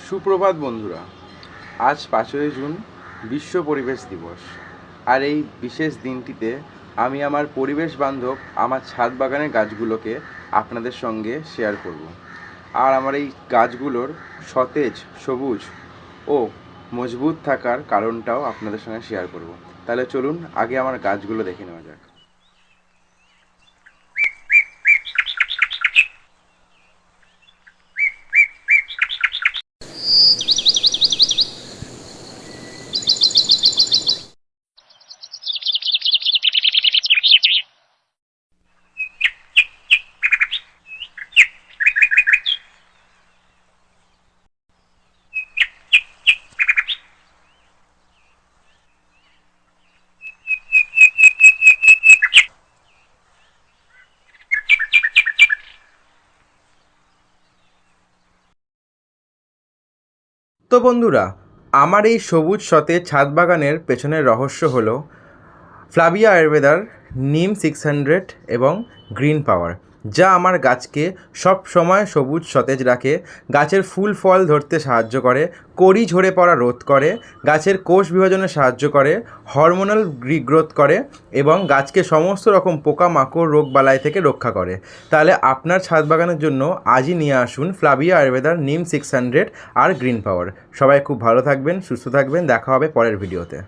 সুপ্রভাত বন্ধুরা। আজ 5ই জুন বিশ্ব পরিবেশ দিবস। আর এই বিশেষ দিনটিতে আমি আমার পরিবেশ বান্ধব আমার ছাদ বাগানের গাছগুলোকে আপনাদের সঙ্গে শেয়ার করব। আর আমার এই গাছগুলোর সতেজ, সবুজ ও মজবুত থাকার কারণটাও আপনাদের সঙ্গে শেয়ার করব। তাহলে চলুন আগে আমার গাছগুলো দেখে নেওয়া যাক। তো বন্ধুরা, আমার এই সবুজ সতেজ ছাদ বাগানের পেছনের রহস্য হলো ফ্লাভিয়া আয়ুর্বেদার নিম 600 এবং গ্রিন পাওয়ার, যা আমার গাছকে সব সময় সবুজ সতেজ রাখে, গাছের ফুল ফল ধরতে সাহায্য করে, কড়ি ঝরে পড়া রোধ করে, গাছের কোষ বিভাজনে সাহায্য করে, হরমোনাল গ্রোথ করে এবং গাছকে সমস্ত রকম পোকামাকড় রোগবালাই থেকে রক্ষা করে। তাহলে আপনার ছাদ বাগানের জন্য আজই নিয়ে আসুন ফ্লাভিয়া আয়ুর্বেদার নিম 600 আর গ্রিন পাওয়ার। সবাই খুব ভালো থাকবেন, সুস্থ থাকবেন, দেখা হবে পরের ভিডিওতে।